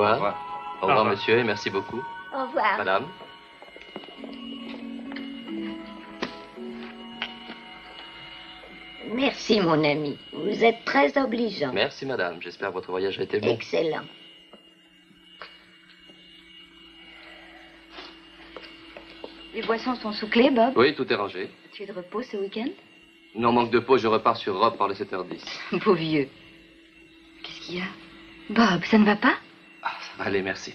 revoir. Au revoir. Au revoir, monsieur, et merci beaucoup. Au revoir. Madame. Merci, mon ami. Vous êtes très obligeant. Merci, madame. J'espère que votre voyage a été bon. Excellent. Les boissons sont sous clé, Bob? Oui, tout est rangé. Tu es de repos ce week-end? Non, manque de peau, je repars sur Rome par le 7h10. Pauvre vieux. Qu'est-ce qu'il y a? Bob, ça ne va pas? Ah, ça va aller, merci.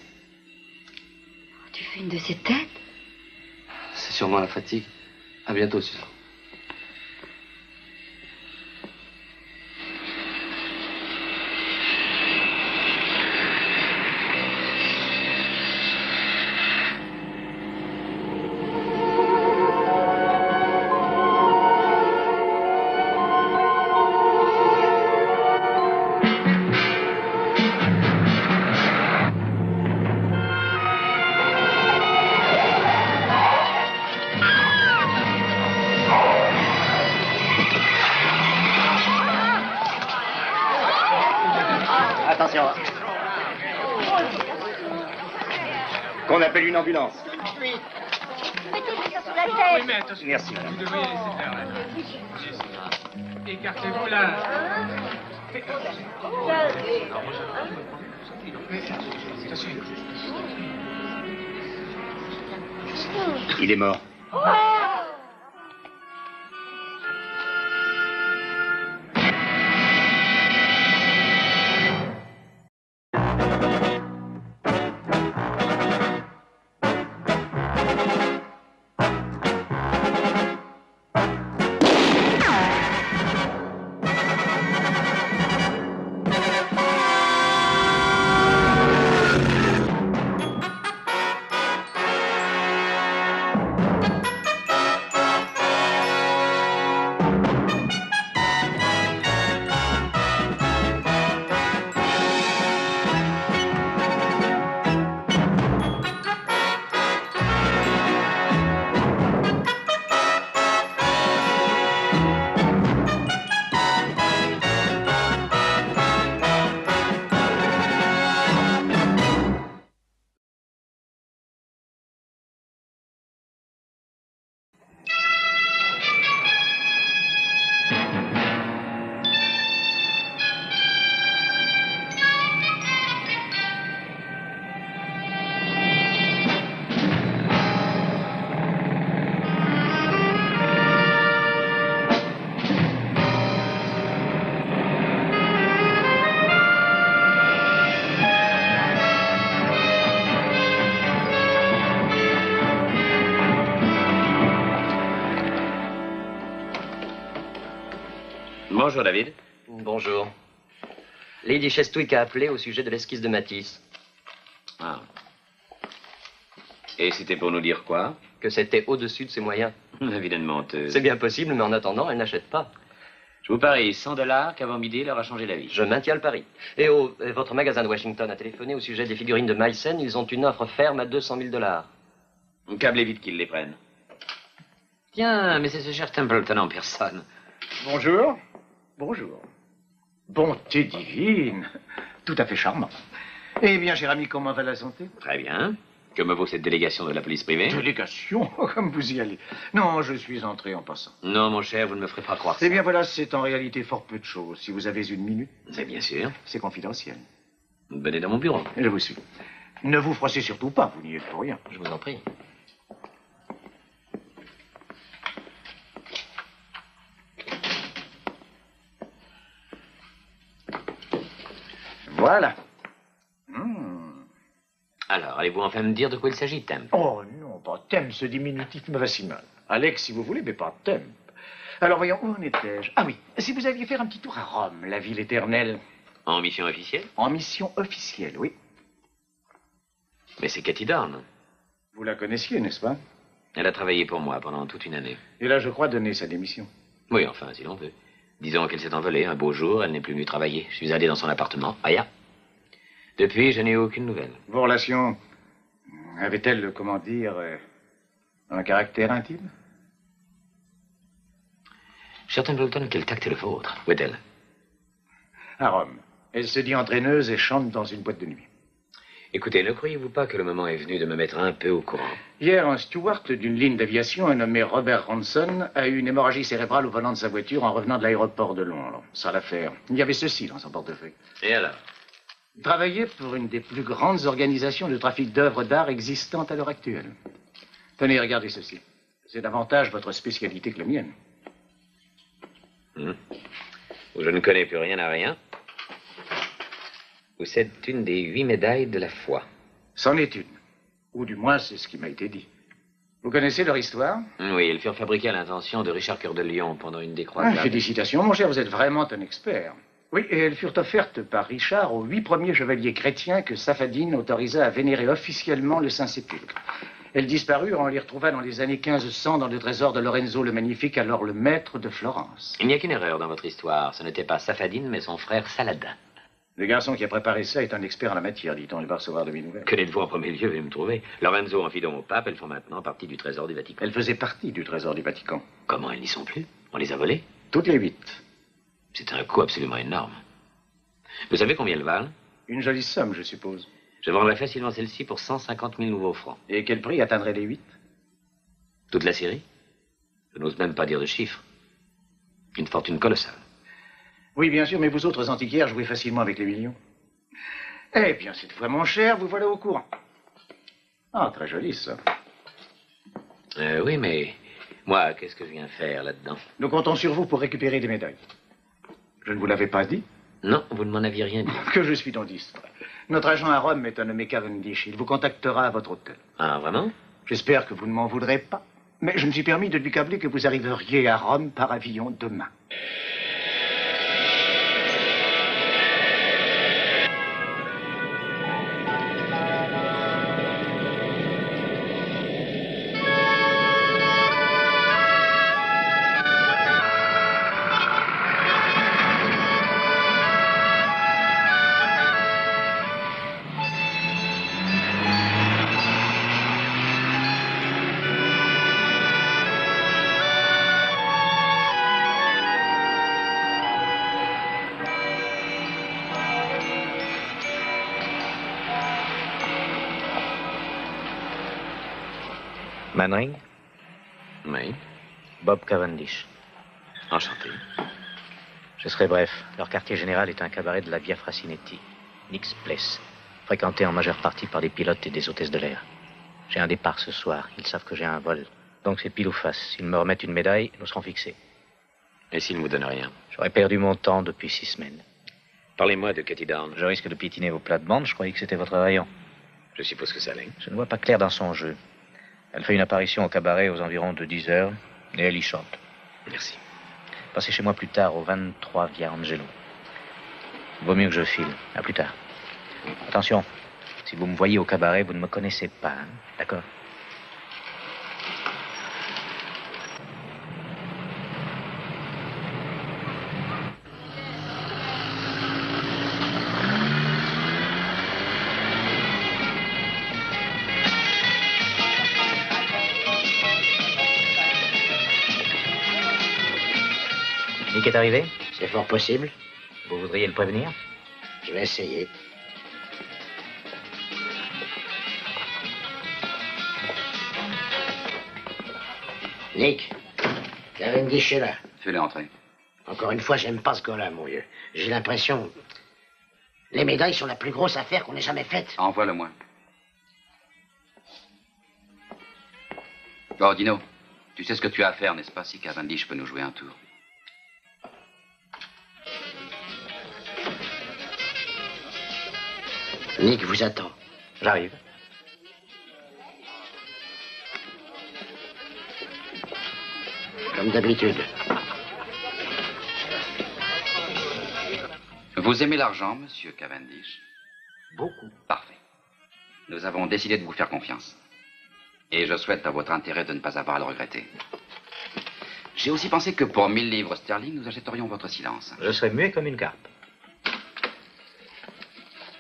Tu fais une de ces têtes? C'est sûrement la fatigue. À bientôt, Susan. Attention. Qu'on appelle une ambulance. Oui. Mettez-lui ça sous la tête. Oui, mais attention. Merci, madame. Vous devriez laisser faire là. Écartez-vous là. Il est mort. Bonjour, David. Bonjour. Lady Chestwick a appelé au sujet de l'esquisse de Matisse. Ah. Et c'était pour nous dire quoi? Que c'était au-dessus de ses moyens. La vilaine menteuse. C'est bien possible, mais en attendant, elle n'achète pas. Je vous parie $100 qu'avant midi, elle aura changé la vie. Je maintiens le pari. Et votre magasin de Washington a téléphoné au sujet des figurines de Meissen. Ils ont une offre ferme à $200 000. Câblez vite qu'ils les prennent. Tiens, mais c'est ce cher Templeton en personne. Bonjour. Bonjour. Bonté divine. Tout à fait charmant. Eh bien, cher ami, comment va la santé? Très bien. Que me vaut cette délégation de la police privée? Délégation? Comme vous y allez. Non, je suis entré en passant. Non, mon cher, vous ne me ferez pas croire ça. Eh bien, voilà, c'est en réalité fort peu de choses. Si vous avez une minute. C'est bien sûr. C'est confidentiel. Venez dans mon bureau. Je vous suis. Ne vous froissez surtout pas, vous n'y êtes pour rien. Je vous en prie. Voilà. Alors, allez-vous enfin me dire de quoi il s'agit, Temp? Oh non, pas Temp, ce diminutif me va si mal. Alex, si vous voulez, mais pas Temp. Alors voyons, où en étais-je? Ah oui, si vous aviez fait un petit tour à Rome, la ville éternelle. En mission officielle? En mission officielle, oui. Mais c'est Cathy Dorn. Vous la connaissiez, n'est-ce pas? Elle a travaillé pour moi pendant toute une année. Et là, je crois, donner sa démission. Oui, enfin, si l'on veut. Disons qu'elle s'est envolée. Un beau jour, elle n'est plus venue travailler. Je suis allé dans son appartement. Aya. Depuis, je n'ai eu aucune nouvelle. Vos relations avaient-elles, comment dire, un caractère intime? Cher Templeton, quel tact est le vôtre? Où est-elle? À Rome. Elle se dit entraîneuse et chante dans une boîte de nuit. Écoutez, ne croyez-vous pas que le moment est venu de me mettre un peu au courant? Hier, un steward d'une ligne d'aviation, un nommé Robert Ronson, a eu une hémorragie cérébrale au volant de sa voiture en revenant de l'aéroport de Londres. Ça l'affaire. Il y avait ceci dans son portefeuille. Et alors? Il travaillait pour une des plus grandes organisations de trafic d'œuvres d'art existantes à l'heure actuelle. Tenez, regardez ceci. C'est davantage votre spécialité que la mienne. Où je ne connais plus rien à rien. Où c'est une des 8 médailles de la foi. C'en est une. Ou du moins, c'est ce qui m'a été dit. Vous connaissez leur histoire? Oui, elles furent fabriquées à l'intention de Richard Cœur de Lion pendant une des croisades. Félicitations, mon cher, vous êtes vraiment un expert. Oui, et elles furent offertes par Richard aux 8 premiers chevaliers chrétiens que Saphadine autorisa à vénérer officiellement le Saint-Sépulcre. Elles disparurent, on les retrouva dans les années 1500 dans le trésor de Lorenzo le Magnifique, alors le maître de Florence. Il n'y a qu'une erreur dans votre histoire. Ce n'était pas Saphadine, mais son frère Saladin. Le garçon qui a préparé ça est un expert en la matière, dit-on. Il va recevoir de mes nouvelles. Que n'êtes-vous en premier lieu, veuillez me trouver. Lorenzo en fit don au pape, elles font maintenant partie du trésor du Vatican. Elles faisaient partie du trésor du Vatican. Comment elles n'y sont plus? On les a volées? Toutes les 8. C'est un coût absolument énorme. Vous savez combien elles valent? Une jolie somme, je suppose. Je vendrais facilement celle-ci pour 150 000 nouveaux francs. Et quel prix atteindrait les 8? Toute la série? Je n'ose même pas dire de chiffres. Une fortune colossale. Oui, bien sûr, mais vous autres antiquaires jouez facilement avec les millions. Eh bien, cette fois, mon cher, vous voilà au courant. Ah, très joli, ça. Oui, mais moi, qu'est-ce que je viens faire là-dedans? Nous comptons sur vous pour récupérer des médailles. Je ne vous l'avais pas dit? Non, vous ne m'en aviez rien dit. Que je suis donc distrait. Notre agent à Rome est un nommé Cavendish. Il vous contactera à votre hôtel. Ah, vraiment? J'espère que vous ne m'en voudrez pas. Mais je me suis permis de lui câbler que vous arriveriez à Rome par avion demain. Manring, Oui. Bob Cavendish. Enchanté. Je serai bref. Leur quartier général est un cabaret de la Via Frassinetti, Nick's Place, fréquenté en majeure partie par des pilotes et des hôtesses de l'air. J'ai un départ ce soir. Ils savent que j'ai un vol. Donc c'est pile ou face. S'ils me remettent une médaille, nous serons fixés. Et s'il ne vous donne rien? J'aurais perdu mon temps depuis 6 semaines. Parlez-moi de Katie Down. Je risque de piétiner vos plates-bandes. Je croyais que c'était votre rayon. Je suppose que ça l'est. Je ne vois pas clair dans son jeu. Elle fait une apparition au cabaret aux environs de 10 heures et elle y chante. Merci. Passez chez moi plus tard au 23 Via Angelo. Vaut mieux que je file. À plus tard. Attention, si vous me voyez au cabaret, vous ne me connaissez pas, hein? D'accord? Nick est arrivé? C'est fort possible. Vous voudriez le prévenir? Je vais essayer. Nick, Cavendish est là. Fais-le entrer. Encore une fois, j'aime pas ce gars-là, mon vieux. J'ai l'impression... Les médailles sont la plus grosse affaire qu'on ait jamais faite. Envoie-le-moi. Oh, Dino, tu sais ce que tu as à faire, n'est-ce pas, si Cavendish peut nous jouer un tour? Nick vous attend. J'arrive. Comme d'habitude. Vous aimez l'argent, monsieur Cavendish? Beaucoup. Parfait. Nous avons décidé de vous faire confiance. Et je souhaite à votre intérêt de ne pas avoir à le regretter. J'ai aussi pensé que pour 1000 livres sterling, nous achèterions votre silence. Je serai muet comme une carpe.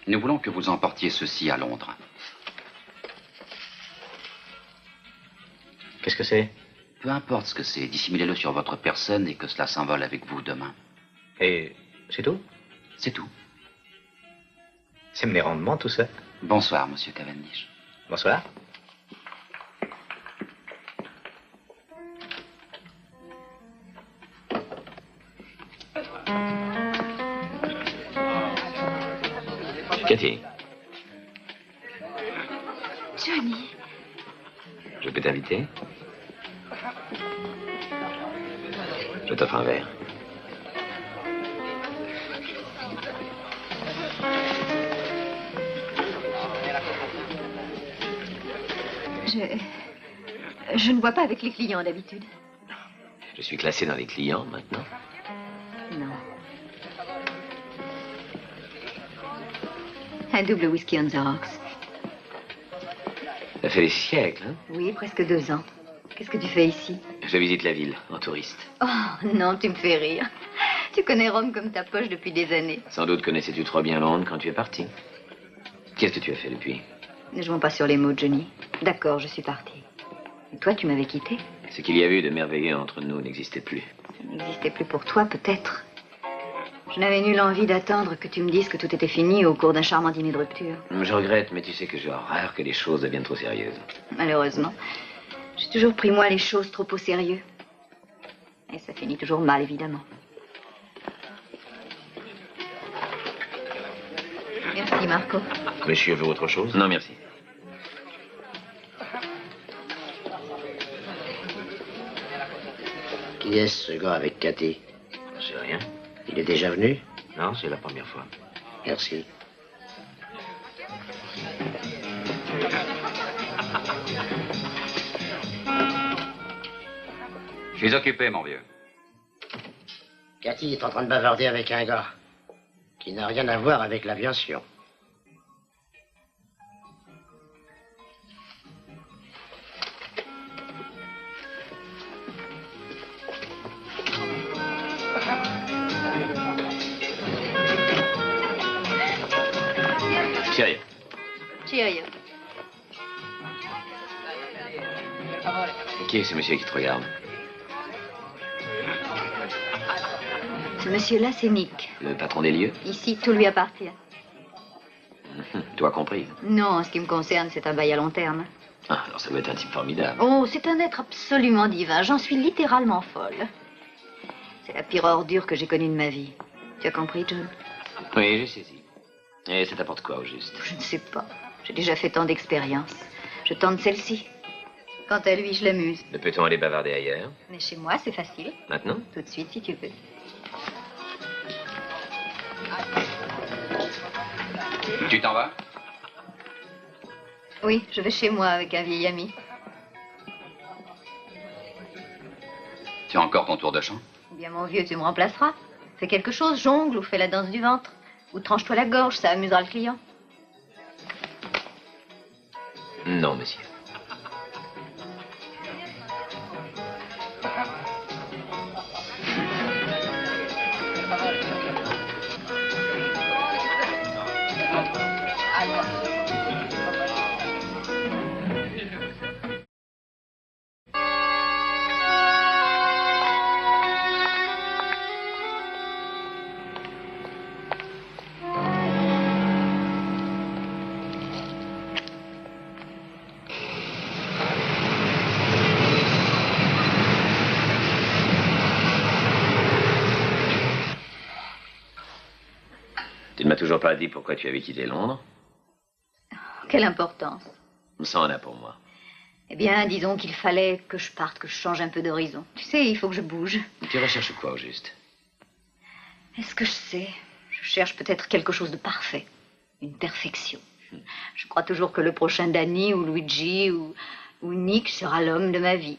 Nous voulons que vous emportiez ceci à Londres. Qu'est-ce que c'est? Peu importe ce que c'est, dissimulez-le sur votre personne et que cela s'envole avec vous demain. Et c'est tout? C'est tout. C'est mes rendements, tout ça? Bonsoir, monsieur Cavendish. Bonsoir. Cathy, Johnny. je peux t'inviter? Je t'offre un verre. Je ne bois pas avec les clients d'habitude. Je suis classé dans les clients maintenant. Non. Un double whisky on the rocks. Ça fait des siècles, hein? Oui, presque 2 ans. Qu'est-ce que tu fais ici? Je visite la ville, en touriste. Oh, non, tu me fais rire. Tu connais Rome comme ta poche depuis des années. Sans doute connaissais-tu trop bien Londres quand tu es parti. Qu'est-ce que tu as fait depuis? Ne jouons pas sur les mots, Johnny. D'accord, je suis partie. Et toi, tu m'avais quitté? Ce qu'il y avait eu de merveilleux entre nous n'existait plus. Ça n'existait plus pour toi, peut-être. Je n'avais nulle envie d'attendre que tu me dises que tout était fini au cours d'un charmant dîner de rupture. Je regrette, mais tu sais que j'ai horreur que les choses deviennent trop sérieuses. Malheureusement, j'ai toujours pris, moi, les choses trop au sérieux. Et ça finit toujours mal, évidemment. Merci, Marco. Monsieur veut autre chose? Non, merci. Qui est-ce, ce gars avec Cathy? Je sais rien. Il est déjà venu? Non, c'est la première fois. Merci. Je suis occupé, mon vieux. Cathy est en train de bavarder avec un gars qui n'a rien à voir avec l'aviation. Sérieux. Cheerio. Qui est ce monsieur qui te regarde? Ce monsieur-là, c'est Nick. Le patron des lieux? Ici, tout lui appartient. Toi compris. Non, en ce qui me concerne, c'est un bail à long terme. Ah, alors ça doit être un type formidable. Oh, c'est un être absolument divin. J'en suis littéralement folle. C'est la pire ordure que j'ai connue de ma vie. Tu as compris, John? Oui, j'ai saisi. Et ça t'apporte quoi au juste? Je ne sais pas. J'ai déjà fait tant d'expériences. Je tente celle-ci. Quant à lui, je l'amuse. Ne peut-on aller bavarder ailleurs? Mais chez moi, c'est facile. Maintenant? Tout de suite, si tu veux. Tu t'en vas? Oui, je vais chez moi avec un vieil ami. Tu as encore ton tour de chant? Bien, mon vieux, tu me remplaceras. Fais quelque chose, jongle ou fais la danse du ventre. Ou tranche-toi la gorge, ça amusera le client. Non, monsieur. Tu ne m'as toujours pas dit pourquoi tu avais quitté Londres? Quelle importance. Ça en a pour moi. Eh bien, disons qu'il fallait que je parte, que je change un peu d'horizon. Tu sais, il faut que je bouge. Tu recherches quoi au juste? Est-ce que je sais? Je cherche peut-être quelque chose de parfait. Une perfection. Je crois toujours que le prochain Danny ou Luigi ou Nick sera l'homme de ma vie.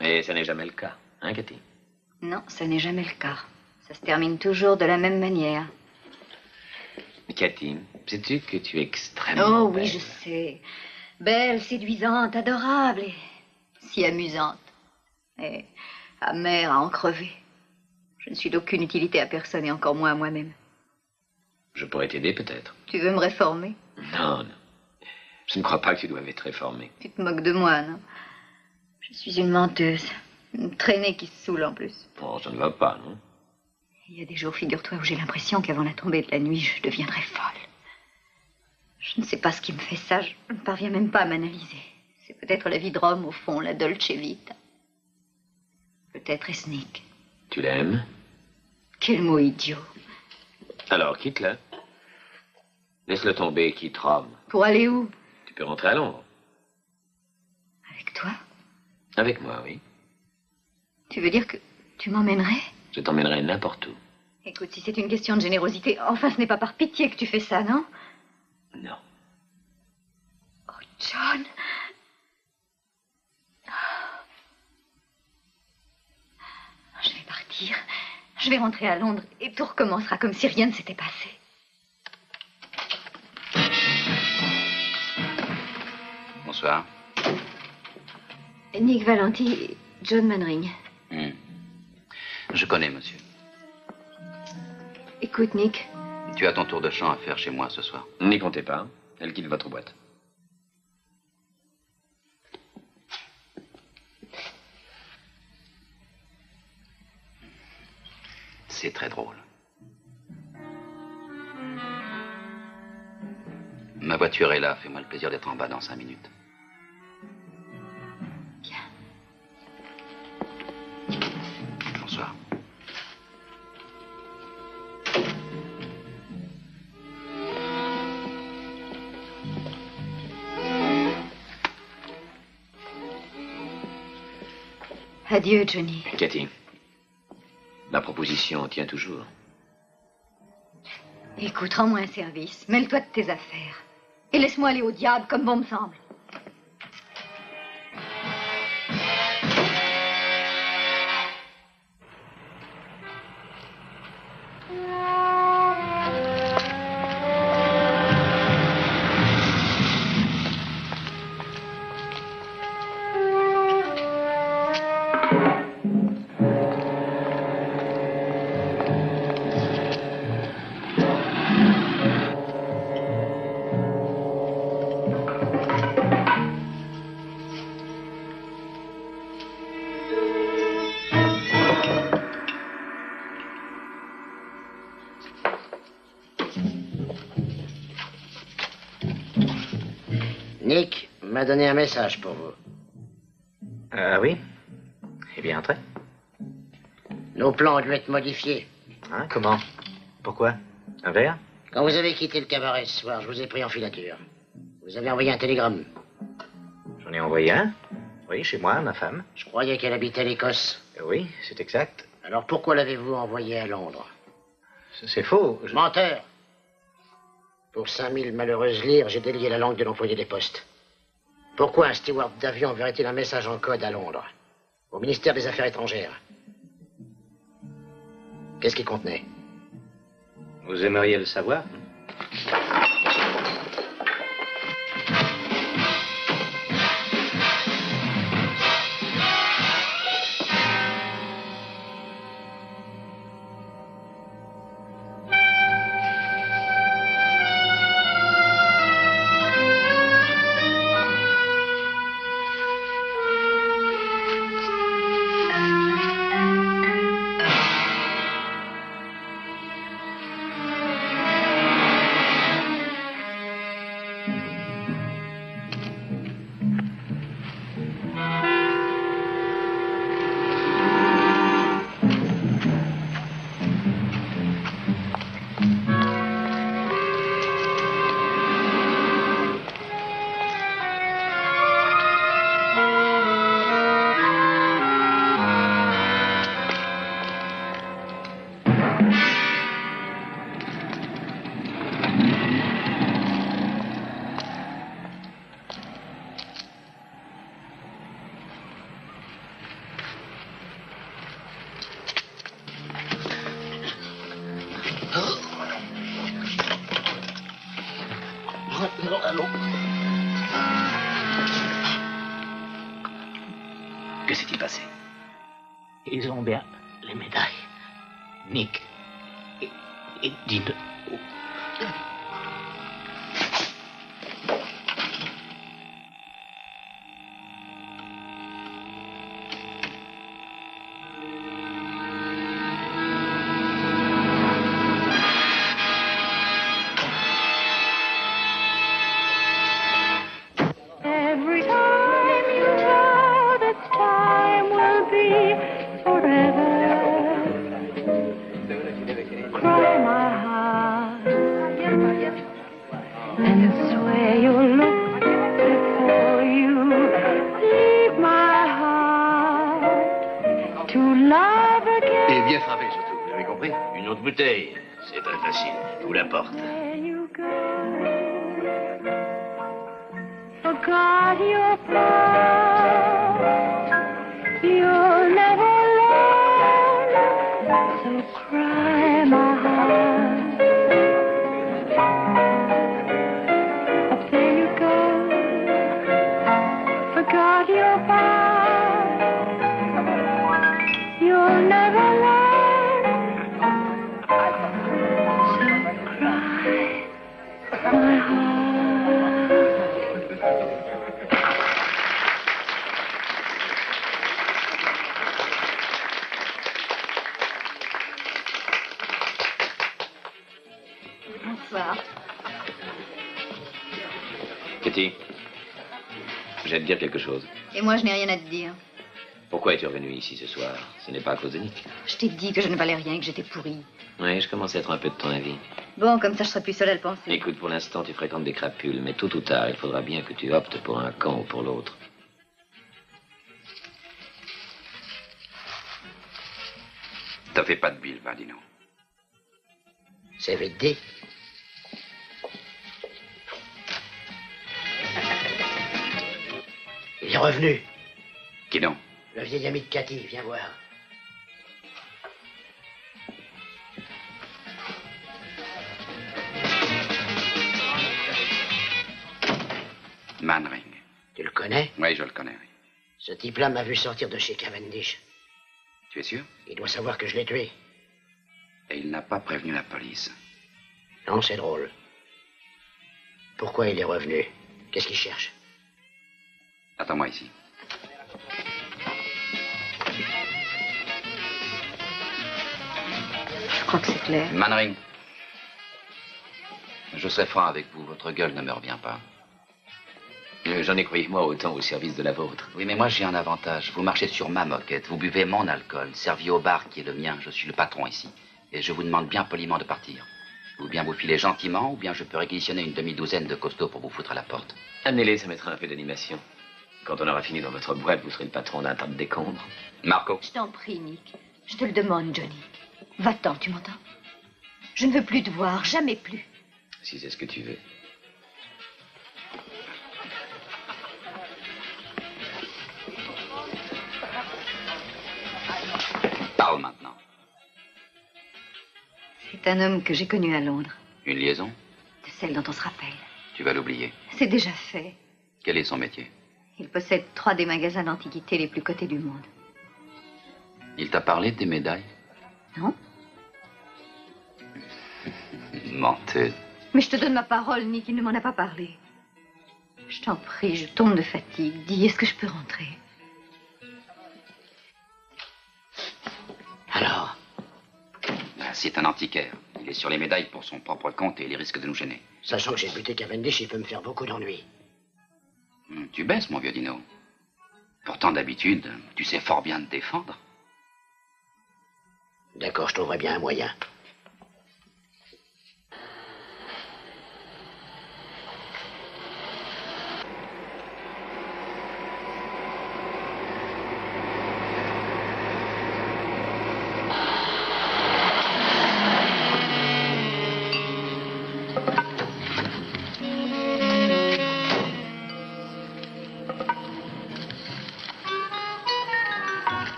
Et ça n'est jamais le cas, hein, Cathy? Non, ça n'est jamais le cas. Ça se termine toujours de la même manière. Mais Cathy, sais-tu que tu es extrêmement Oh oui, belle? je sais. Belle, séduisante, adorable et si amusante. Et amère à en crever. Je ne suis d'aucune utilité à personne et encore moins à moi-même. Je pourrais t'aider peut-être. Tu veux me réformer? Non, non. Je ne crois pas que tu doives être réformé. Tu te moques de moi, non? Je suis une menteuse. Une traînée qui se saoule en plus. Oh, ça ne va pas, non? Il y a des jours, figure-toi, où j'ai l'impression qu'avant la tombée de la nuit, je deviendrai folle. Je ne sais pas ce qui me fait ça. Je ne parviens même pas à m'analyser. C'est peut-être la vie de Rome, au fond, la dolce vita. Peut-être est-ce Nick. Tu l'aimes? Quel mot idiot. Alors, quitte-le. Laisse-le tomber, quitte Rome. Pour aller où? Tu peux rentrer à Londres. Avec toi? Avec moi, oui. Tu veux dire que tu m'emmènerais? Je t'emmènerai n'importe où. Écoute, si c'est une question de générosité, enfin, ce n'est pas par pitié que tu fais ça, non? Non. Oh, John. Je vais partir. Je vais rentrer à Londres et tout recommencera comme si rien ne s'était passé. Bonsoir. Nick Valenti, John Mannering. Je connais, monsieur. Écoute, Nick. Tu as ton tour de chant à faire chez moi ce soir. N'y comptez pas. Elle quitte votre boîte. C'est très drôle. Ma voiture est là. Fais-moi le plaisir d'être en bas dans 5 minutes. Bien. Bonsoir. Adieu, Johnny. Cathy, la proposition tient toujours. Écoute, rends-moi un service. Mêle-toi de tes affaires. Et laisse-moi aller au diable comme bon me semble. Nick m'a donné un message pour vous. Ah oui? Eh bien, entrez. Nos plans ont dû être modifiés. Hein, comment? Pourquoi? Un verre? Quand vous avez quitté le cabaret ce soir, je vous ai pris en filature. Vous avez envoyé un télégramme. J'en ai envoyé un. Oui, chez moi, ma femme. Je croyais qu'elle habitait l'Écosse. Oui, c'est exact. Alors pourquoi l'avez-vous envoyé à Londres? C'est faux. Menteur! Pour 5000 malheureuses livres, j'ai délié la langue de l'employé des postes. Pourquoi un steward d'avion enverrait-il un message en code à Londres, au ministère des Affaires étrangères? Qu'est-ce qu'il contenait? Vous aimeriez le savoir? Que s'est-il passé? Ils ont bien les médailles. Nick et Dido. to love again. Et bien frappé surtout, vous avez compris? Une autre bouteille. C'est très facile. Je vous l'apporte. There you go. Forgot your past. You'll never learn. So cry, my heart. Up there you go. Forgot your past. You'll never learn. So cry, my heart. Bonsoir. Kitty, j'ai à te dire quelque chose. Et moi, je n'ai rien à te dire. Pourquoi es-tu revenu ici ce soir? Ce n'est pas à cause de Nick. Je t'ai dit que je ne valais rien et que j'étais pourrie. Oui, je commence à être un peu de ton avis. Bon, comme ça, je serai plus seule à le penser. Écoute, pour l'instant, tu fréquentes des crapules, mais tôt ou tard, il faudra bien que tu optes pour un camp ou pour l'autre. T'as fait pas de bile, Vadino. C'est vite dit. Il est revenu. Qui donc? Le vieil ami de Cathy, viens voir. Manring. Tu le connais? Oui, je le connais, oui. Ce type-là m'a vu sortir de chez Cavendish. Tu es sûr? Il doit savoir que je l'ai tué. Et il n'a pas prévenu la police. Non, c'est drôle. Pourquoi il est revenu? Qu'est-ce qu'il cherche? Attends-moi ici. Je crois que c'est clair. Manring. Je serai franc avec vous, votre gueule ne me revient pas. J'en ai, croyez-moi, autant au service de la vôtre. Oui, mais moi j'ai un avantage. Vous marchez sur ma moquette, vous buvez mon alcool, servi au bar qui est le mien. Je suis le patron ici. Et je vous demande bien poliment de partir. Ou bien vous filez gentiment, ou bien je peux réquisitionner une demi-douzaine de costauds pour vous foutre à la porte. Amenez-les, ça mettra un peu d'animation. Quand on aura fini dans votre boîte, vous serez le patron d'un tas de décombres. Marco. Je t'en prie, Nick. Je te le demande, Johnny. Va-t'en, tu m'entends? Je ne veux plus te voir, jamais plus. Si c'est ce que tu veux. Parle maintenant. C'est un homme que j'ai connu à Londres, Une liaison? de celle dont on se rappelle. Tu vas l'oublier. C'est déjà fait. Quel est son métier? Il possède 3 des magasins d'antiquités les plus cotés du monde. Il t'a parlé des médailles? Non? Menteuse. Mais je te donne ma parole, Nick, il ne m'en a pas parlé. Je t'en prie, je tombe de fatigue. Dis, est-ce que je peux rentrer? Alors? C'est un antiquaire. Il est sur les médailles pour son propre compte et il risque de nous gêner. Sachant que j'ai buté Cavendish, il peut me faire beaucoup d'ennuis. Tu baisses, mon vieux Dino. Pourtant, d'habitude, tu sais fort bien te défendre. D'accord, je trouverai bien un moyen.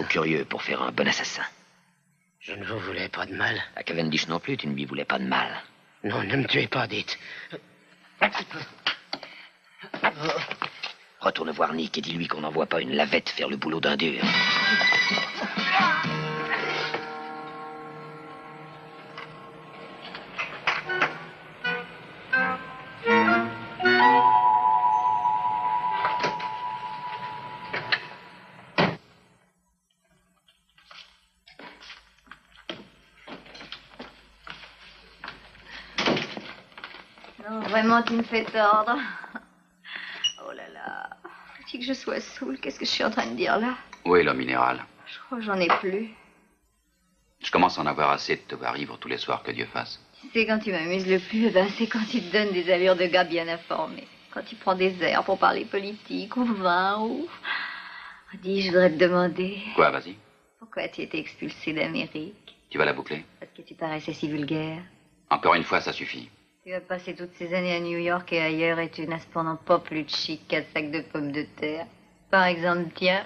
Curieux pour faire un bon assassin. Je ne vous voulais pas de mal. À Cavendish non plus, tu ne lui voulais pas de mal. Non, ne me tuez pas, dites. Retourne voir Nick et dis-lui qu'on n'envoie pas une lavette faire le boulot d'un dur. Non, vraiment, tu me fais tordre. Oh là là. Faut-il que je sois saoule? Qu'est-ce que je suis en train de dire là? Où est l'eau minérale? Je crois que j'en ai plus. Je commence à en avoir assez de te voir ivre tous les soirs, que Dieu fasse. Tu sais, quand tu m'amuses le plus, eh ben, c'est quand tu te donnes des allures de gars bien informé. Quand tu prends des airs pour parler politique ou vin ou... Oh, dis, je voudrais te demander... Quoi, vas-y. Pourquoi tu étais expulsé d'Amérique? Tu vas la boucler? Parce que tu paraissais si vulgaire. Encore une fois, ça suffit. Tu as passé toutes ces années à New York et ailleurs et tu n'as cependant pas plus de chic qu'un sac de pommes de terre. Par exemple, tiens,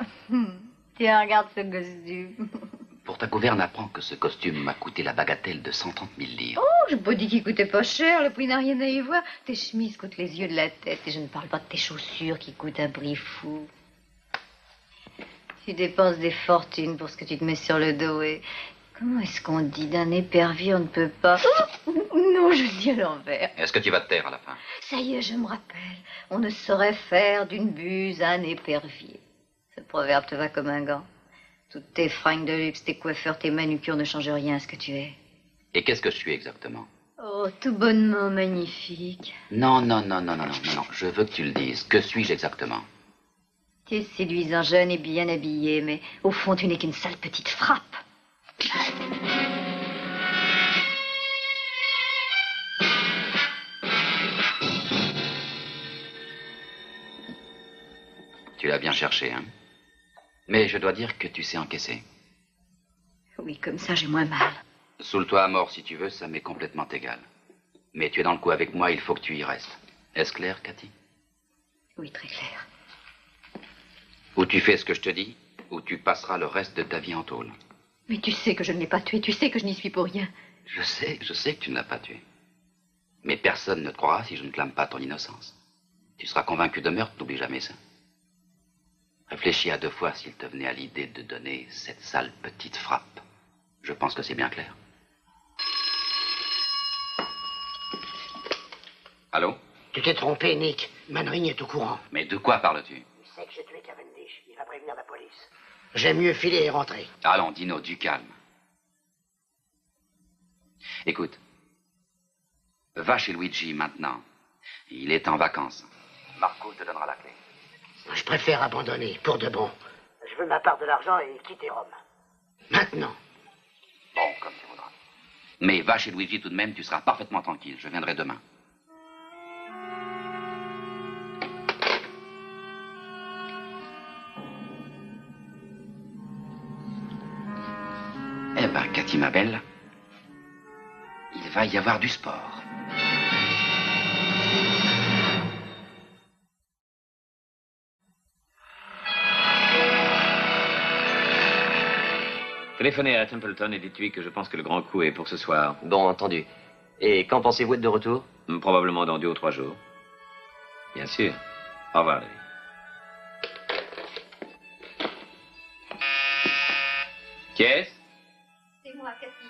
regarde ce costume. Pour ta gouverne, apprends que ce costume m'a coûté la bagatelle de 130 000 livres. Oh, j'ai pas dit qu'il coûtait pas cher, le prix n'a rien à y voir. Tes chemises coûtent les yeux de la tête et je ne parle pas de tes chaussures qui coûtent un prix fou. Tu dépenses des fortunes pour ce que tu te mets sur le dos et... Comment est-ce qu'on dit d'un épervier, on ne peut pas... Oh, non, je dis à l'envers. Est-ce que tu vas te taire à la fin? Ça y est, je me rappelle. On ne saurait faire d'une buse un épervier. Ce proverbe te va comme un gant. Toutes tes fringues de luxe, tes coiffeurs, tes manucures ne changent rien à ce que tu es. Et qu'est-ce que je suis exactement? Oh, tout bonnement magnifique. Non. Je veux que tu le dises. Que suis-je exactement? Tu es séduisant, jeune et bien habillé, mais au fond, tu n'es qu'une sale petite frappe. Tu l'as bien cherché, hein? Mais je dois dire que tu sais encaisser. Oui, comme ça, j'ai moins mal. Saoule-toi à mort si tu veux, ça m'est complètement égal. Mais tu es dans le coup avec moi, il faut que tu y restes. Est-ce clair, Cathy? Oui, très clair. Ou tu fais ce que je te dis, ou tu passeras le reste de ta vie en tôle. Mais tu sais que je ne l'ai pas tué, tu sais que je n'y suis pour rien. Je sais que tu ne l'as pas tué. Mais personne ne te croira si je ne clame pas ton innocence. Tu seras convaincu de meurtre, n'oublie jamais ça. Réfléchis à deux fois s'il te venait à l'idée de donner cette sale petite frappe. Je pense que c'est bien clair. Allô? Tu t'es trompé, Nick. Manring est au courant. Mais de quoi parles-tu? Il sait que j'ai tué Cavendish. Il va prévenir la police. J'aime mieux filer et rentrer. Allons, Dino, du calme. Écoute, va chez Luigi maintenant. Il est en vacances. Marco te donnera la clé. Je préfère abandonner, pour de bon. Je veux ma part de l'argent et quitter Rome. Maintenant. Bon, comme tu voudras. Mais va chez Luigi tout de même, tu seras parfaitement tranquille. Je viendrai demain. Eh ben, Cathy, ma belle, il va y avoir du sport. Téléphonez à Templeton et dites-lui que je pense que le grand coup est pour ce soir. Bon, entendu. Et quand pensez-vous être de retour? Probablement dans 2 ou 3 jours. Bien sûr. Au revoir, David. Qui est-ce? C'est moi, Cathy.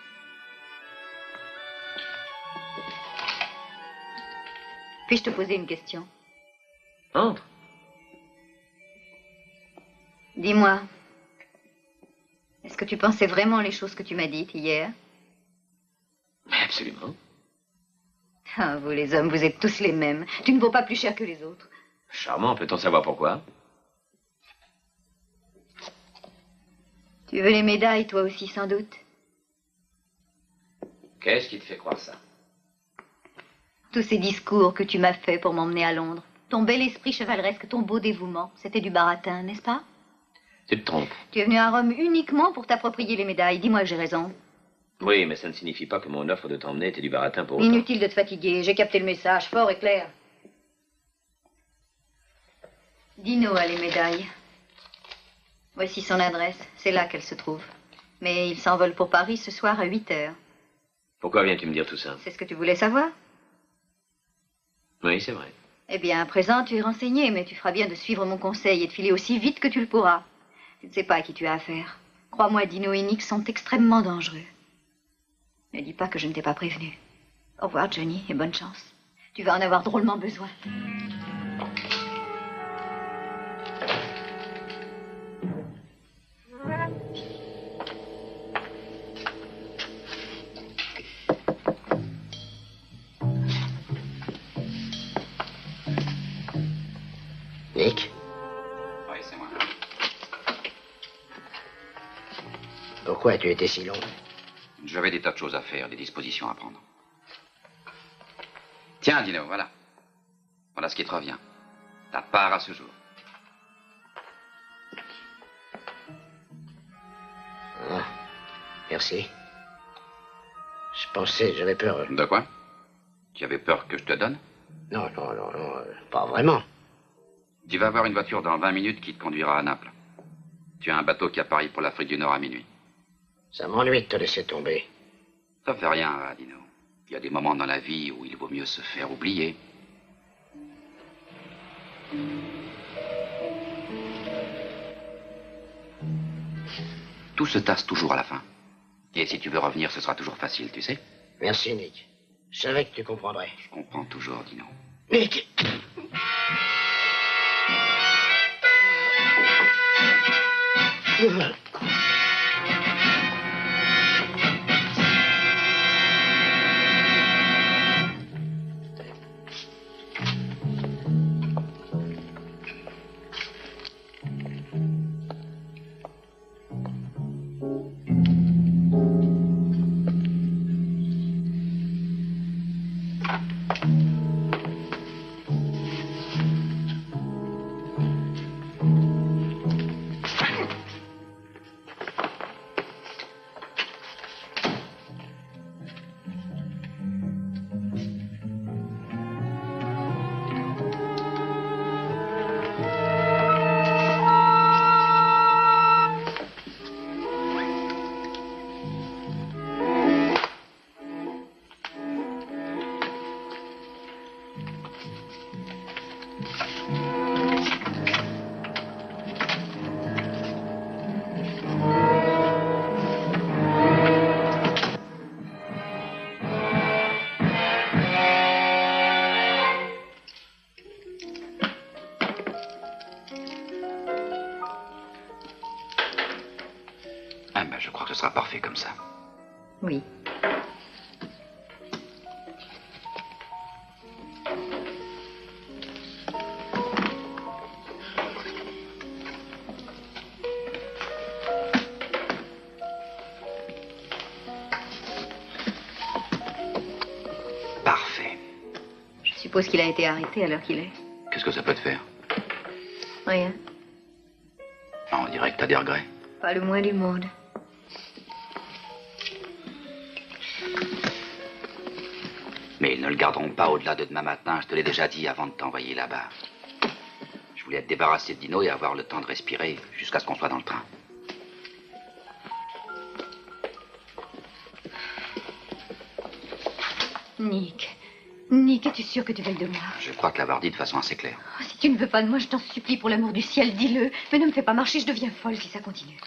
Puis-je te poser une question? Entre. Dis-moi, est-ce que tu pensais vraiment les choses que tu m'as dites hier? Absolument. Ah, vous les hommes, vous êtes tous les mêmes. Tu ne vaux pas plus cher que les autres. Charmant, peut-on savoir pourquoi? Tu veux les médailles, toi aussi, sans doute? Qu'est-ce qui te fait croire ça? Tous ces discours que tu m'as faits pour m'emmener à Londres. Ton bel esprit chevaleresque, ton beau dévouement, c'était du baratin, n'est-ce pas? Tu te trompes. Tu es venu à Rome uniquement pour t'approprier les médailles. Dis-moi que j'ai raison. Oui, mais ça ne signifie pas que mon offre de t'emmener était du baratin pour autant. Inutile de te fatiguer, j'ai capté le message, fort et clair. Dino a les médailles. Voici son adresse, c'est là qu'elle se trouve. Mais il s'envole pour Paris ce soir à 8 heures. Pourquoi viens-tu me dire tout ça? C'est ce que tu voulais savoir? Oui, c'est vrai. Eh bien, à présent, tu es renseigné, mais tu feras bien de suivre mon conseil et de filer aussi vite que tu le pourras. Tu ne sais pas à qui tu as affaire. Crois-moi, Dino et Nick sont extrêmement dangereux. Ne dis pas que je ne t'ai pas prévenu. Au revoir, Johnny, et bonne chance. Tu vas en avoir drôlement besoin. Nick? Oui, c'est moi. Pourquoi as-tu été si long? J'avais des tas de choses à faire, des dispositions à prendre. Tiens, Dino, voilà. Voilà ce qui te revient. Ta part à ce jour. Ah, merci. Je pensais, j'avais peur. De quoi? Tu avais peur que je te donne? Non, pas vraiment. Tu vas avoir une voiture dans 20 minutes qui te conduira à Naples. Tu as un bateau qui appareille pour l'Afrique du Nord à minuit. Ça m'ennuie de te laisser tomber. Ça fait rien, Dino. Il y a des moments dans la vie où il vaut mieux se faire oublier. Tout se tasse toujours à la fin. Et si tu veux revenir, ce sera toujours facile, tu sais? Merci, Nick. Je savais que tu comprendrais. Je comprends toujours, Dino. Nick! Ah ben, je crois que ce sera parfait comme ça. Oui. Parfait. Je suppose qu'il a été arrêté à l'heure qu'il est. Qu'est-ce que ça peut te faire? Rien. Ah, on dirait que t'as des regrets. Pas le moins du monde. Mais ils ne le garderont pas au-delà de demain matin, je te l'ai déjà dit avant de t'envoyer là-bas. Je voulais être débarrassé de Dino et avoir le temps de respirer jusqu'à ce qu'on soit dans le train. Nick, es-tu sûr que tu veuilles de moi? Je crois te l'avoir dit de façon assez claire. Oh, si tu ne veux pas de moi, je t'en supplie, pour l'amour du ciel, dis-le. Mais ne me fais pas marcher, je deviens folle si ça continue.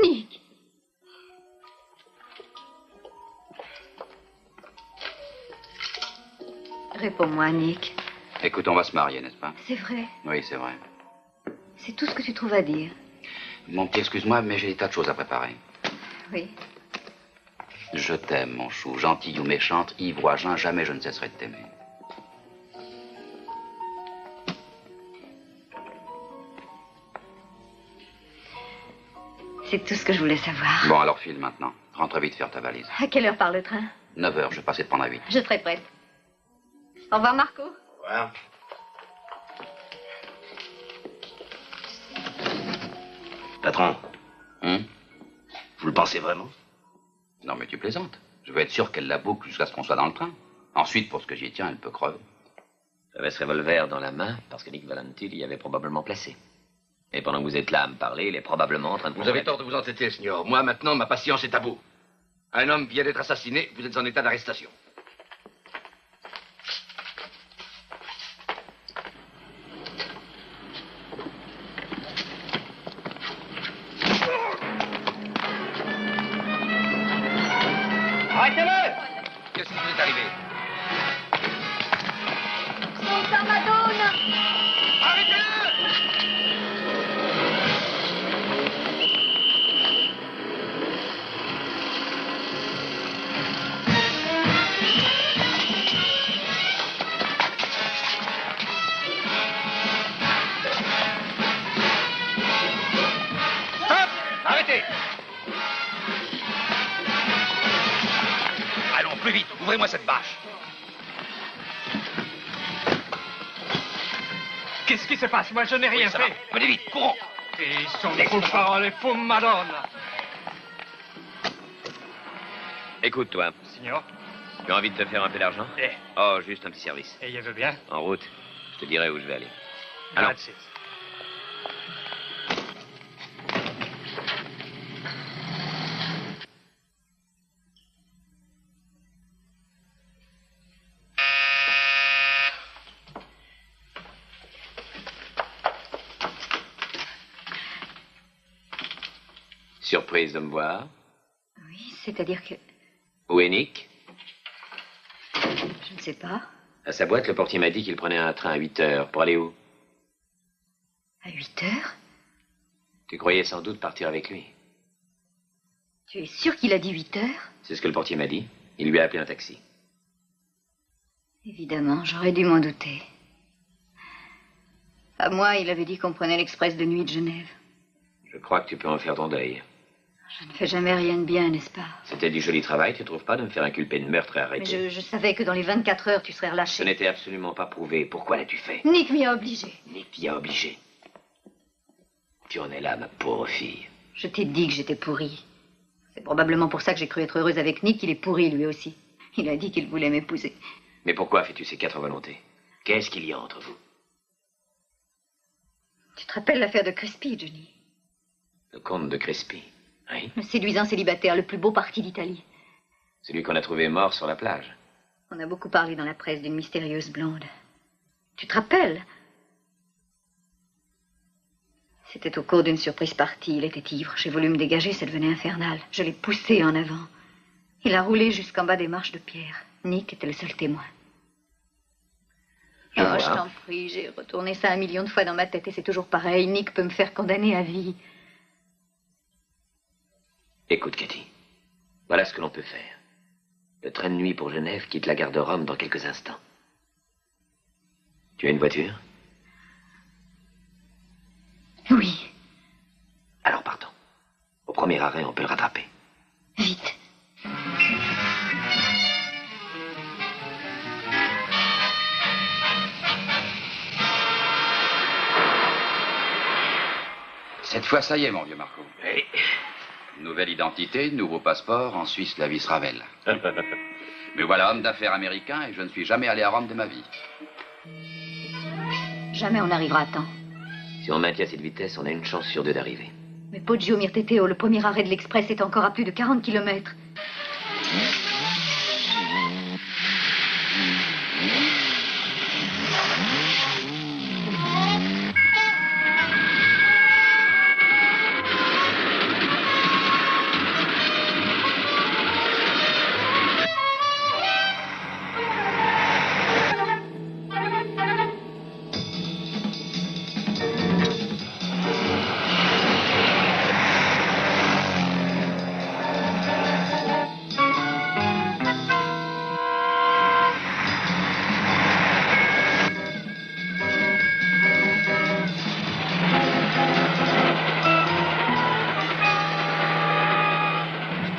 Nick! Réponds-moi, Nick. Écoute, on va se marier, n'est-ce pas? C'est vrai. Oui, c'est vrai. C'est tout ce que tu trouves à dire. Mon petit, excuse-moi, mais j'ai des tas de choses à préparer. Oui. Je t'aime, mon chou. Gentille ou méchante, ivre ou à jeun, jamais je ne cesserai de t'aimer. C'est tout ce que je voulais savoir. Bon, alors file maintenant. Rentre vite faire ta valise. À quelle heure part le train? 9h, je vais passer te prendre à 8. Je serai prête. Au revoir, Marco. Au revoir. Patron, Hum? vous le pensez vraiment? Non, mais tu plaisantes. Je veux être sûr qu'elle la boucle jusqu'à ce qu'on soit dans le train. Ensuite, pour ce que j'y tiens, elle peut crever. J'avais ce revolver dans la main parce que Nick Valenti l'y avait probablement placé. Et pendant que vous êtes là à me parler, il est probablement en train de... Vous avez tort de vous entêter, signor. Moi, maintenant, ma patience est à bout. Un homme vient d'être assassiné, vous êtes en état d'arrestation. Arrêtez-le! Qu'est-ce qui vous est arrivé? Santa Madonna! Arrêtez-le! Stop! Arrêtez! Allons, plus vite, ouvrez-moi cette bâche. Qu'est-ce qui se passe? Moi, je n'ai rien Oui, ça va. fait. Venez vite, courons. Et son faux parole et faux Madonna. Écoute-toi, Signor, tu as envie de te faire un peu d'argent? Eh. Oh, juste un petit service. et je veux bien. En route, je te dirai où je vais aller. Allons. Grazie. Surprise de me voir. Oui, c'est-à-dire que... Où est Nick? Je ne sais pas. À sa boîte, le portier m'a dit qu'il prenait un train à 8 heures. Pour aller où? À 8 heures? Tu croyais sans doute partir avec lui. Tu es sûr qu'il a dit 8 heures? C'est ce que le portier m'a dit. Il lui a appelé un taxi. Évidemment, j'aurais dû m'en douter. À moi, il avait dit qu'on prenait l'express de nuit de Genève. Je crois que tu peux en faire ton deuil. Je ne fais jamais rien de bien, n'est-ce pas? C'était du joli travail, tu trouves pas, de me faire inculper de meurtre et Mais arrêter? je savais que dans les 24 heures, tu serais Ce relâché. n'était absolument pas prouvé. Pourquoi l'as-tu fait? Nick m'y a obligé. Nick t'y a obligé. Tu en es là, ma pauvre fille. Je t'ai dit que j'étais pourrie. C'est probablement pour ça que j'ai cru être heureuse avec Nick. Il est pourri, lui aussi. Il a dit qu'il voulait m'épouser. Mais pourquoi fais-tu ces 4 volontés? Qu'est-ce qu'il y a entre vous? Tu te rappelles l'affaire de Crespi, Johnny? Le comte de Crespi. Oui. Le séduisant célibataire, le plus beau parti d'Italie. Celui qu'on a trouvé mort sur la plage. On a beaucoup parlé dans la presse d'une mystérieuse blonde. Tu te rappelles? C'était au cours d'une surprise partie. Il était ivre. J'ai voulu me dégager, ça devenait infernal. Je l'ai poussé en avant. Il a roulé jusqu'en bas des marches de pierre. Nick était le seul témoin. Je vois. Je t'en prie, j'ai retourné ça 1 million de fois dans ma tête et c'est toujours pareil. Nick peut me faire condamner à vie. Écoute, Cathy. Voilà ce que l'on peut faire. Le train de nuit pour Genève quitte la gare de Rome dans quelques instants. Tu as une voiture? Oui, Alors partons. Au premier arrêt, on peut le rattraper. vite. Cette fois, ça y est, mon vieux Marco. Oui. Nouvelle identité, nouveau passeport, en Suisse, la vie sera belle. Mais voilà, homme d'affaires américain, et je ne suis jamais allé à Rome de ma vie. Jamais on n'arrivera à temps. Si on maintient cette vitesse, on a une chance sur 2 d'arriver. Mais Poggio Mirteteo, le premier arrêt de l'express, est encore à plus de 40 km.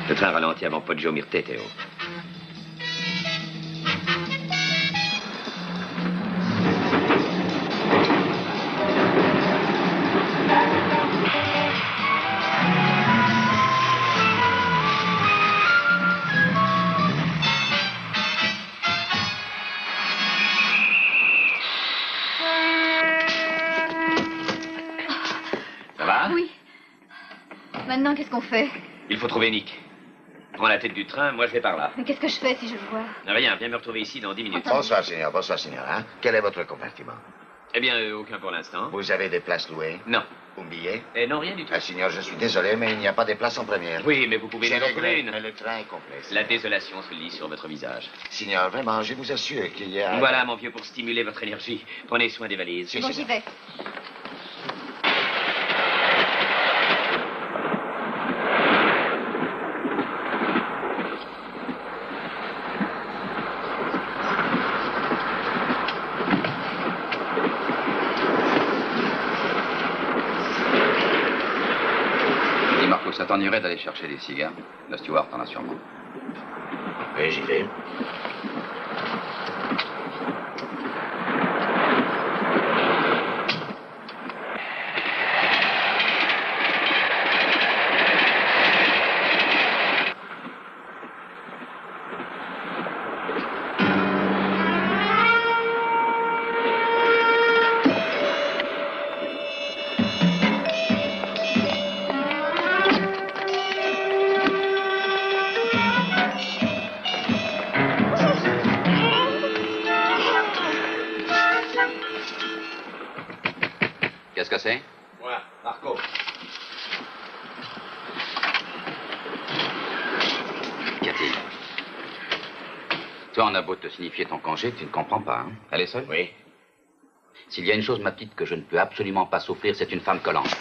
Le train ralentit avant Poggio Mirteteo. Oui. Maintenant, qu'est-ce qu'on fait? Il faut trouver Nick. prends la tête du train, moi je vais par là. Mais qu'est-ce que je fais si je le vois? Rien, viens me retrouver ici dans 10 minutes. Bonsoir, Seigneur. Bonsoir, Seigneur. Hein? Quel est votre compartiment? Eh bien, aucun pour l'instant. Vous avez des places louées? Non. Un billet? Non, rien du tout. Ah, Seigneur, je suis désolé, mais il n'y a pas de place en première. Oui, mais vous pouvez Je nous en trouver regrette, une. mais le train est complet. La désolation se lit sur votre visage. Seigneur, vraiment, je vous assure qu'il y a... Voilà, mon vieux, pour stimuler votre énergie. Prenez soin des valises. Bon, j'y vais. Dis Marco, ça t'ennuierait d'aller chercher des cigares? Le steward en a sûrement. Oui, j'y vais. Qu'est-ce que c'est? Moi, Marco. Cathy. Toi, on a beau te signifier ton congé, tu ne comprends pas, hein? Elle est seule? Oui. S'il y a une chose, ma petite, que je ne peux absolument pas souffrir, c'est une femme collante.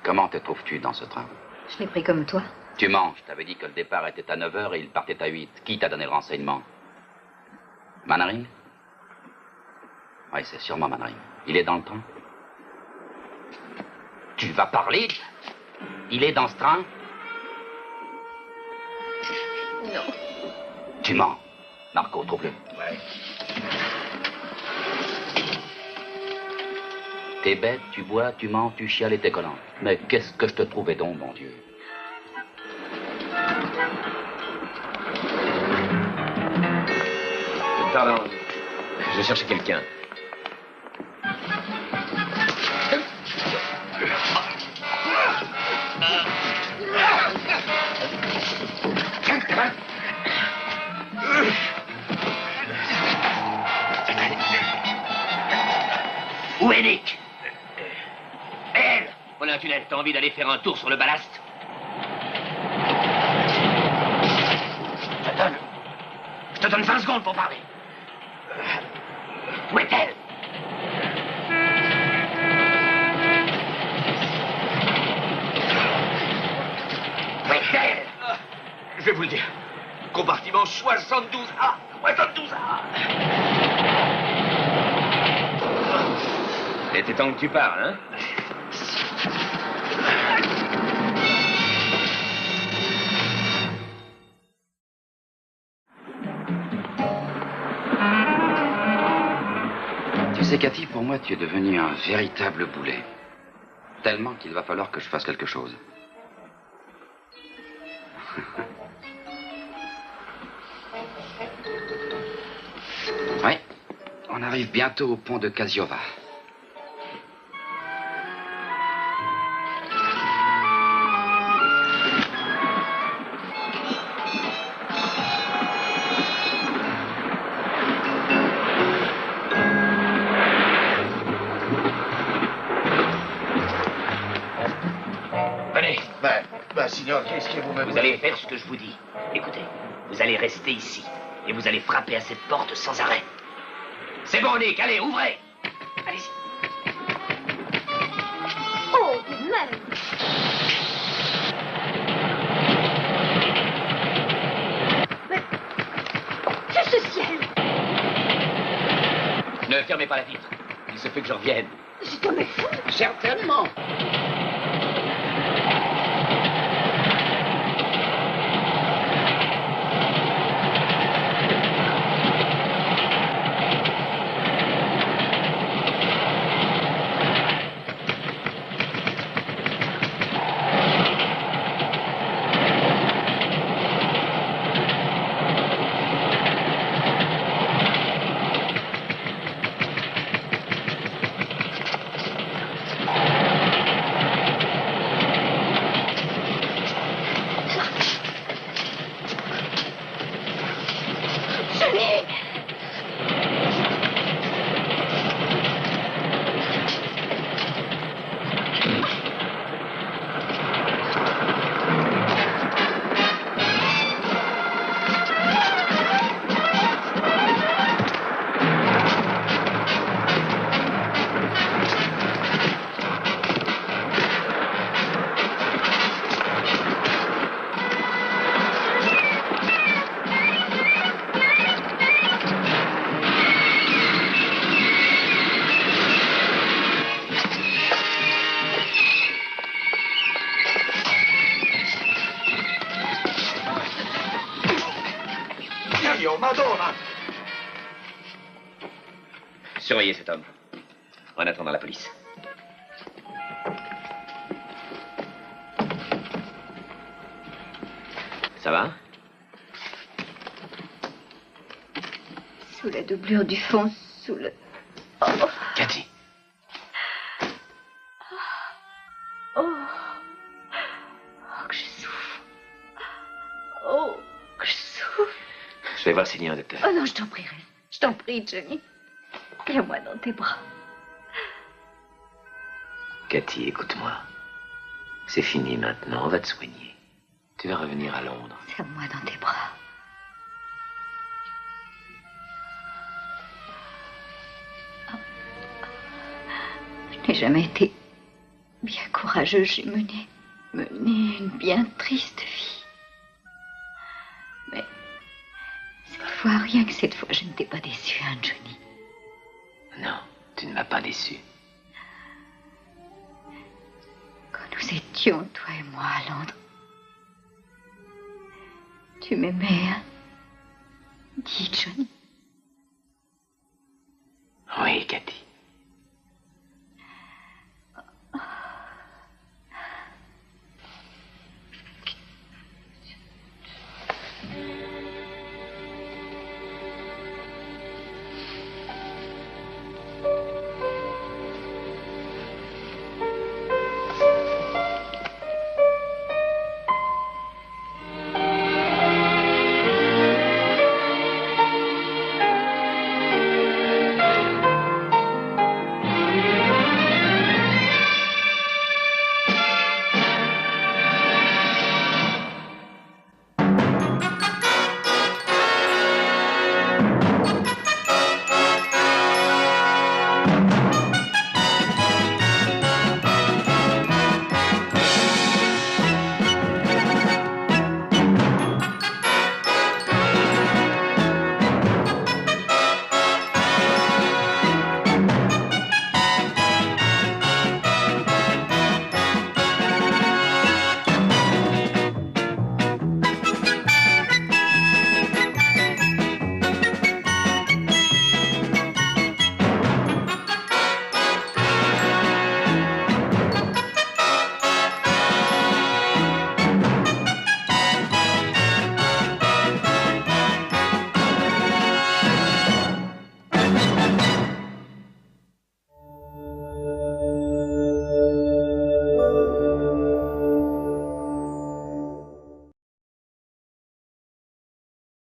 Comment te trouves-tu dans ce train? Je l'ai pris comme toi. Tu mens. Je t'avais dit que le départ était à 9h et il partait à 8. Qui t'a donné le renseignement? Mannering? Oui, c'est sûrement Mannering. Il est dans le train? Tu vas parler? Il est dans ce train? Non. Tu mens. Marco, trouve-le. Ouais. T'es bête, tu bois, tu mens, tu chiales et t'es collant. Mais qu'est-ce que je te trouvais donc, mon Dieu? Pardon. Je cherchais quelqu'un. Où est Nick? Elle! Voilà un tunnel, t'as envie d'aller faire un tour sur le ballast? Je te donne 20 secondes pour parler. Où est-elle? Où est-elle? Je vais vous le dire. Compartiment 72A. 72A. Il était temps que tu parles, hein? Tu sais, Cathy, pour moi, tu es devenue un véritable boulet. Tellement qu'il va falloir que je fasse quelque chose. Oui, on arrive bientôt au pont de Kasiova. Venez. Signor, qu'est-ce que vous me... Vous allez faire ce que je vous dis. Écoutez, vous allez rester ici. Et vous allez frapper à cette porte sans arrêt. C'est bon, Nick, allez, ouvrez. Allez-y. Oh, tout de même. Mais... Juste ciel. Ne fermez pas la vitre. Il se peut que je revienne. C'est un fou. Certainement. Dio, Madonna! Surveillez cet homme. En attendant la police. Ça va? Sous la doublure du fond, sous le... Oh. Cathy. Oh. Oh, que je souffre. Oh, que je souffre. Je vais voir s'il y a un docteur. Oh non, je t'en prie, reste. Je t'en prie, Johnny. Tiens-moi dans tes bras. Cathy, écoute-moi. C'est fini maintenant, on va te soigner. Tu vas revenir à Londres. Serre-moi dans tes bras. Je n'ai jamais été bien courageuse. J'ai mené une bien triste vie. Mais cette fois, rien que cette fois, je ne t'ai pas déçu, hein, Johnny. Non, tu ne m'as pas déçu. Quand nous étions, toi et moi, à Londres, tu m'aimais, hein? Dis, Johnny. Oui, Cathy.